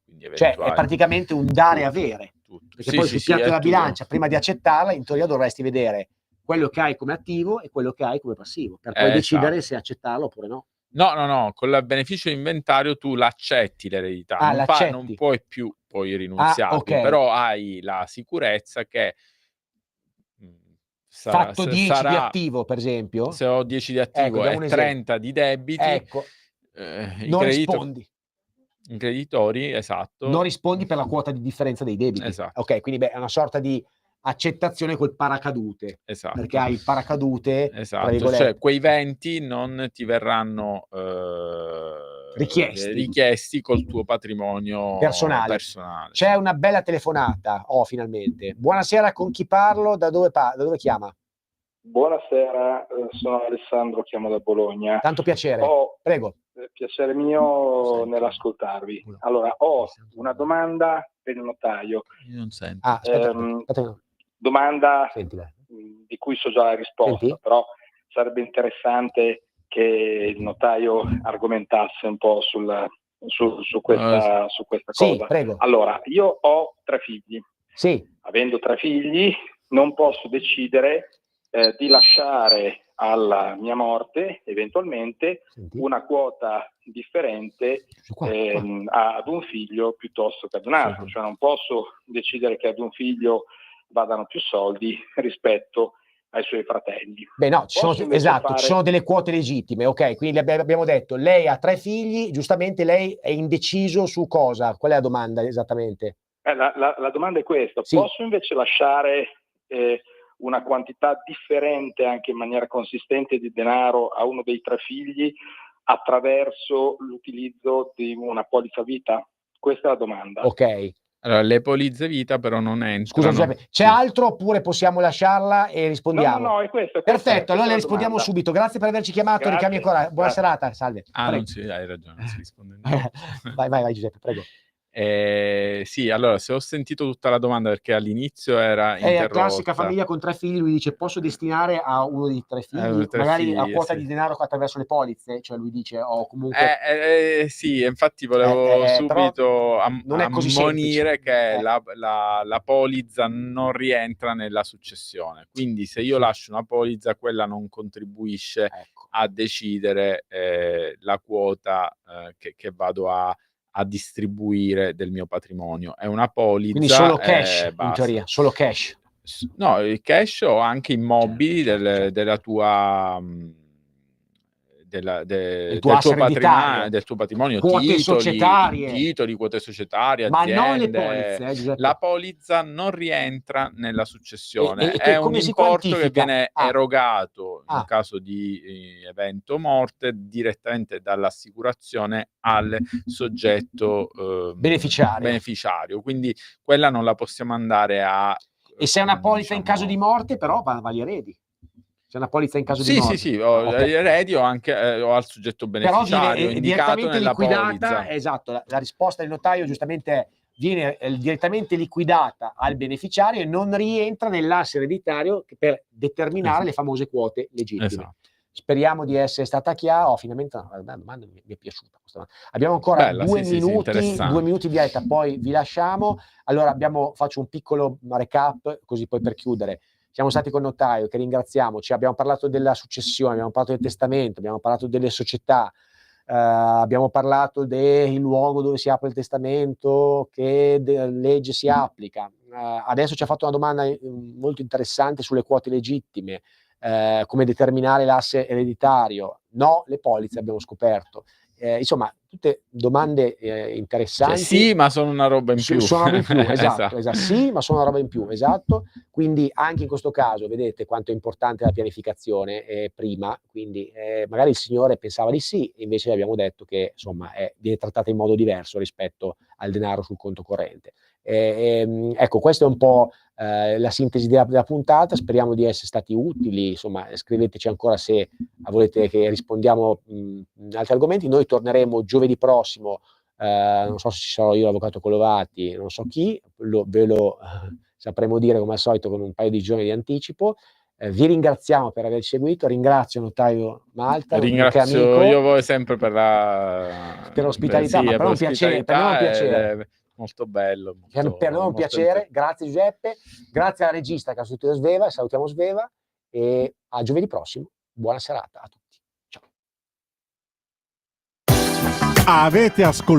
quindi eventuali. Cioè è praticamente un dare e avere, perché poi sul piatto della bilancia, prima di accettarla, in teoria dovresti vedere quello che hai come attivo e quello che hai come passivo, per poi decidere se accettarlo oppure no. No, con il beneficio di inventario tu l'accetti l'eredità, non puoi più poi rinunziarvi, però hai la sicurezza che fatto 10 di attivo, per esempio, se ho 10 di attivo e 30 di debiti, non rispondi. I creditori, esatto. Non rispondi per la quota di differenza dei debiti. Esatto. Ok, quindi è una sorta di accettazione col paracadute. Esatto. Perché hai il paracadute, esatto, cioè quei 20 non ti verranno richiesti col tuo patrimonio personale. C'è una bella telefonata, finalmente. Buonasera, con chi parlo? Da dove chiama? Buonasera, sono Alessandro, chiamo da Bologna. Tanto piacere, prego. Piacere mio nell'ascoltarvi. Allora, ho una domanda per il notaio. Io non sento. Aspetta. Domanda di cui so già la risposta, però sarebbe interessante che il notaio argomentasse un po' su questa cosa. Sì, prego. Allora, io ho 3 figli. Sì. Avendo 3 figli, non posso decidere di lasciare alla mia morte eventualmente una quota differente ad un figlio piuttosto che ad un altro, cioè non posso decidere che ad un figlio vadano più soldi rispetto ai suoi fratelli. Beh no, ci sono delle quote legittime, ok, quindi abbiamo detto, lei ha 3 figli, giustamente lei è indeciso su cosa? Qual è la domanda esattamente? La domanda è questa, posso invece lasciare una quantità differente, anche in maniera consistente, di denaro a uno dei 3 figli attraverso l'utilizzo di una polizza vita? Questa è la domanda. Ok. Allora, le polizze vita però non entrano. Scusa Giuseppe, c'è altro oppure possiamo lasciarla e rispondiamo? No, è questo. Perfetto, allora le rispondiamo subito. Grazie per averci chiamato, Grazie. Ricami ancora. Buona serata, salve. Hai ragione, non si risponde. Vai Giuseppe, prego. Sì, allora, se ho sentito tutta la domanda, perché all'inizio era interrotta. È la classica famiglia con 3 figli, lui dice posso destinare a uno dei 3 figli, magari a quota di denaro attraverso le polizze, cioè lui dice comunque... sì, infatti volevo subito ammonire che la polizza non rientra nella successione, quindi se io lascio una polizza, quella non contribuisce a decidere la quota che vado a distribuire del mio patrimonio. È una polizza, quindi solo cash in teoria, solo cash. No, il cash o anche immobili della tua del tuo patrimonio, quote societarie, titoli, quote societarie, ma aziende. non le polizze, la polizza non rientra nella successione, è un importo che viene erogato in caso di evento morte direttamente dall'assicurazione al soggetto beneficiario, quindi quella non la possiamo andare a... E se è una polizza in caso di morte, però va agli eredi. C'è una polizza in caso di morte? Sì, eredi o anche o al soggetto beneficiario però indicato nella polizza. Esatto, la risposta del notaio giustamente è: viene direttamente liquidata al beneficiario e non rientra nell'asse ereditario per determinare le famose quote legittime. Esatto. Speriamo di essere stata chiara. Finalmente la domanda mi è piaciuta. Abbiamo ancora due minuti di diretta, poi vi lasciamo. Allora faccio un piccolo recap, così poi per chiudere. Siamo stati col notaio, che ringraziamo, abbiamo parlato della successione, abbiamo parlato del testamento, abbiamo parlato delle società, abbiamo parlato del luogo dove si apre il testamento, che legge si applica. Adesso ci ha fatto una domanda molto interessante sulle quote legittime, come determinare l'asse ereditario. No, le polizze abbiamo scoperto. Insomma, tutte domande interessanti. Sì, ma sono una roba in più. Sono roba in più, esatto. Sì, ma sono una roba in più, esatto. Quindi anche in questo caso vedete quanto è importante la pianificazione prima. Quindi magari il signore pensava di sì, invece abbiamo detto che insomma viene trattata in modo diverso rispetto al denaro sul conto corrente. Ecco, questa è un po' la sintesi della puntata. Speriamo di essere stati utili. Insomma, scriveteci ancora se volete che rispondiamo in altri argomenti. Noi torneremo giovedì prossimo, non so se ci sarò io, l'avvocato Colovati, non so chi, ve lo sapremo dire come al solito con un paio di giorni di anticipo. Vi ringraziamo per aver seguito, ringrazio notaio Malta, ringrazio amico, io voi sempre per l'ospitalità, ma per un piacere. Molto bello. Per noi è un piacere, grazie Giuseppe, grazie alla regista che ha sostituito Sveva, salutiamo Sveva e a giovedì prossimo, buona serata a tutti. Ciao. Avete ascoltato